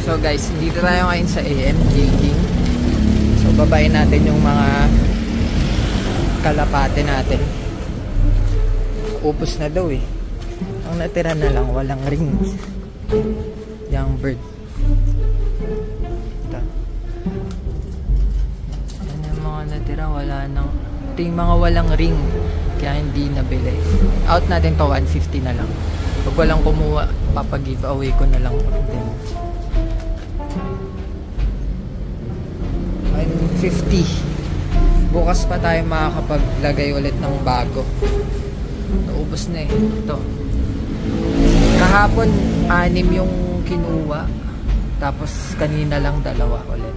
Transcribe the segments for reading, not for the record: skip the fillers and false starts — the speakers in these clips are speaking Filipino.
So guys, dito tayo ngayon sa AM building. So babayin natin yung mga kalapate natin. Ubus na daw eh. Ang natira na lang, walang ring. Young bird. Ito. Yan yung mga natira, wala nang. Ito yung mga walang ring. Kaya hindi nabili. Out natin to, 150 na lang. Pag walang kumuha, papag-giveaway ko na lang din. 150. Bukas pa tayo makakapaglagay ulit ng bago. Naubos na eh. Ito. Kahapon, 6 yung kinuha. Tapos kanina lang 2 ulit.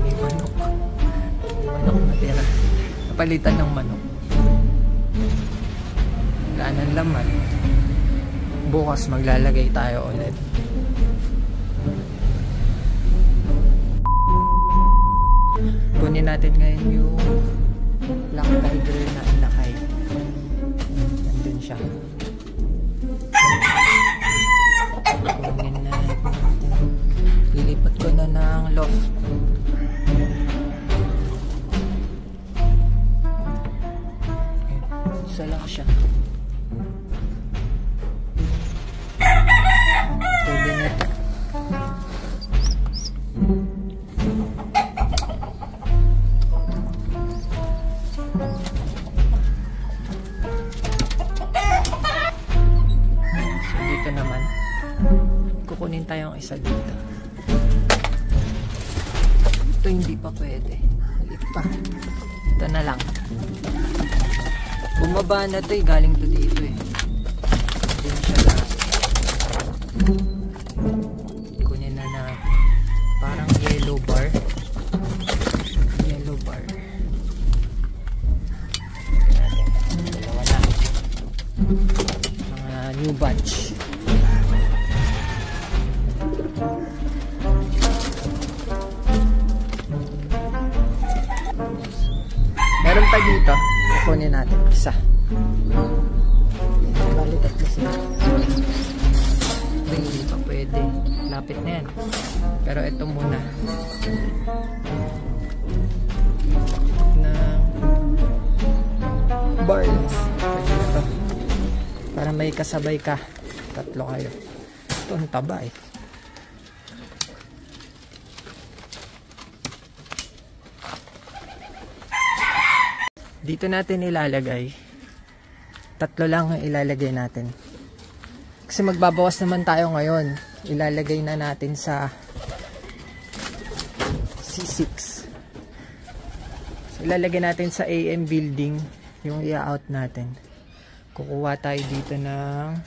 May manok. May manok na tira. Napalitan ng manok. Wala nang laman. Bukas maglalagay tayo ulit. Kunin natin ngayon yung black tiger na inakay. Nandun siya. Kunin natin. Lilipat ko na ng loft. Isa lang siya. Pwede na ito. Naman kukunin tayong isa dito. Ito hindi pa pwede, ulit pa. Ito na lang, bumaba na to eh, galing to dito eh. Din siya na kunin na natin. Parang yellow bar. Natin dalawa na mga new batch. Meron pa dito, kukunin natin isa. Balikat kasi. Hindi pa pwede. Lapit na yan. Pero ito muna. Na barless. Pwede na to. Para may kasabay ka. 3 kayo. Ito ang taba eh. Dito natin ilalagay. 3 lang ang ilalagay natin. Kasi magbabawas naman tayo ngayon. Ilalagay na natin sa C6. So, ilalagay natin sa AM building yung i-out natin. Kukuha tayo dito ng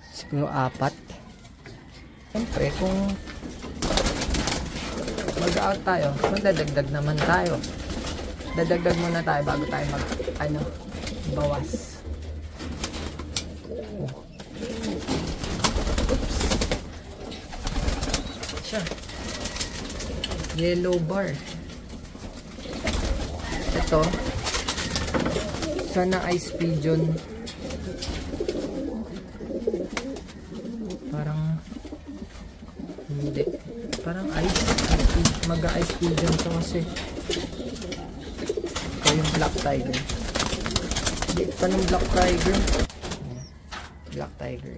siguro 4. Siyempre kung mag-out tayo, magdadagdag naman tayo. Dadagdag muna tayo bago tayo bawas. Oops. Siya. Yellow bar. Ito. Sana ice pigeon. Parang hindi. Parang ice. Mag-ice pigeon to kasi. Yung black tiger. Hindi pa ng black tiger. Black tiger.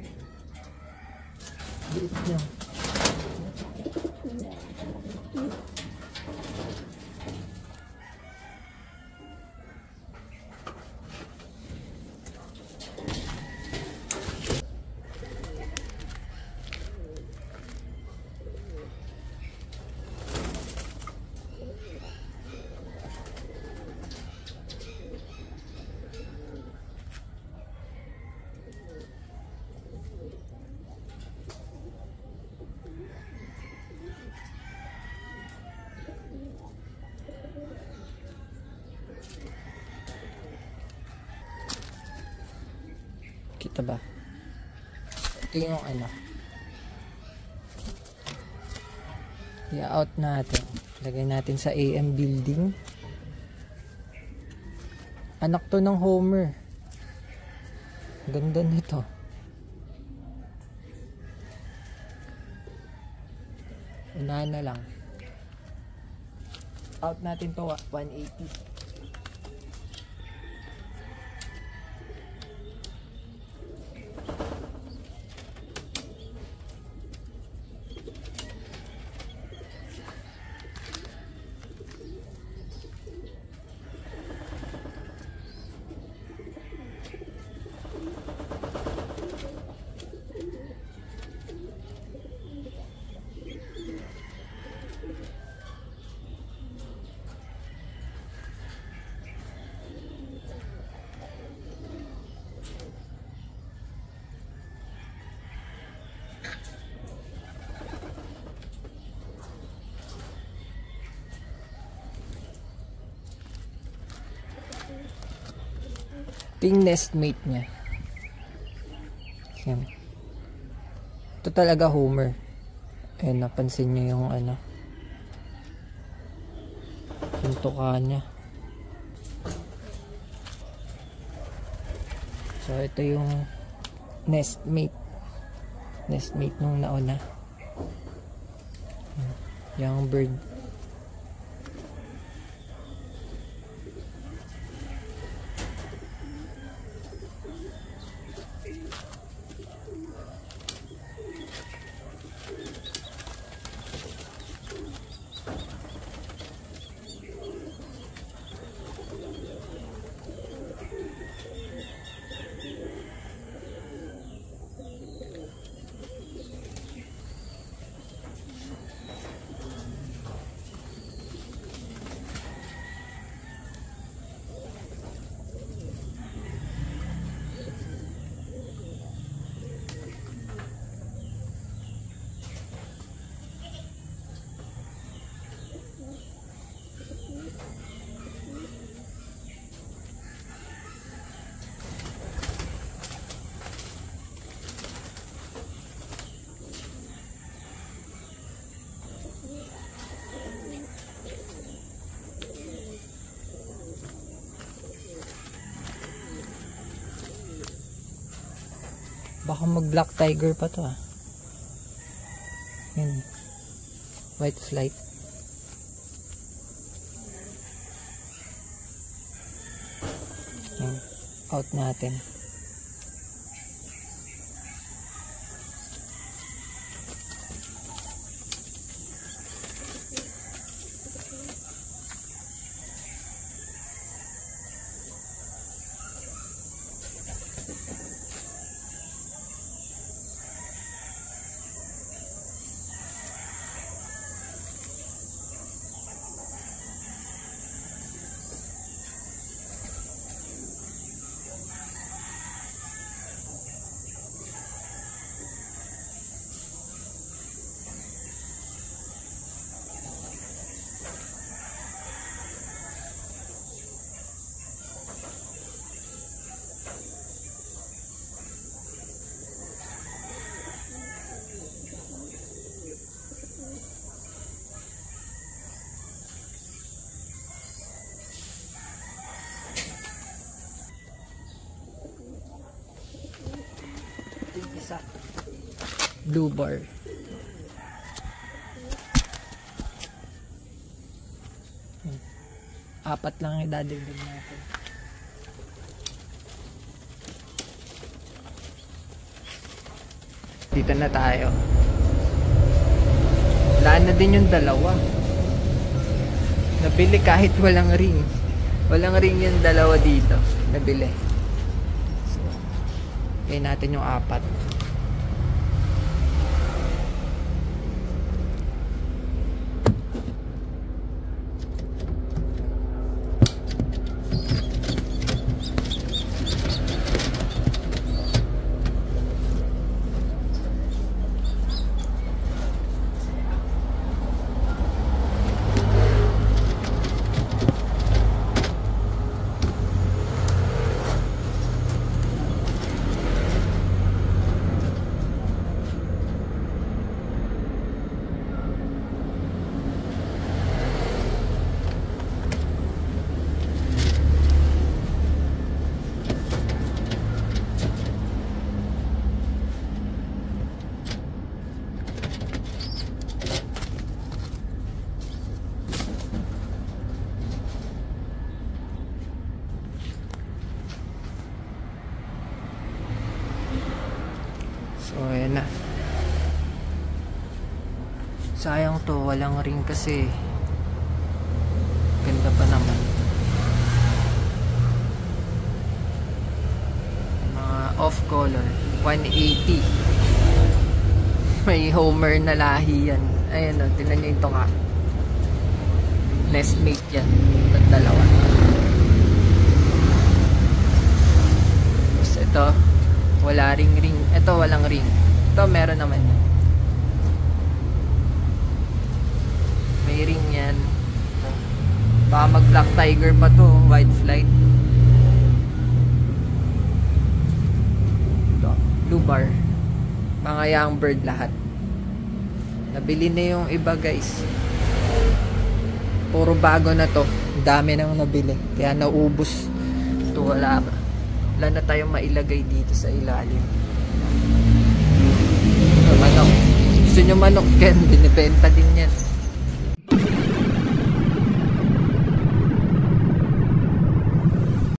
Liit niya. Kita ba? Ito yung i-out natin. Lagay natin sa AM building. Anak to ng Homer. Ganda nito. Unahan na lang. Out natin to 180. Ito yung nestmate niya. Yan. Ito talaga Homer. Ayan, napansin niyo yung ano, yung tuka niya. So ito yung nestmate. Nestmate nung nauna. Young bird. Baka mag black tiger pa to ah. Yun. White flight. Yun. Out natin. Isa. Blue bar. Apat lang yung dadagdag natin. Dito na tayo. Wala na din yung dalawa. Nabili kahit walang ring. Walang ring yung dalawa dito. Nabili. So, kaya natin yung apat. Sayang to, walang ring kasi. Ganda pa naman. Mga off color, 180. May Homer na lahi yan. Ayan o, tinan nyo yung tunga. Nestmate yan. Itong dalawa. Tapos ito, wala ring. Ito walang ring. Ito meron naman yan. May ring yan. Baka mag black tiger pa to, white flight. Ito, blue bar. Mga young bird lahat. Nabili na yung iba guys. Puro bago na to. Dami nang nabili. Kaya naubos. Ito wala na tayong mailagay dito sa ilalim. Manok. Gusto nyo manok, Ken? Binibenta din yan.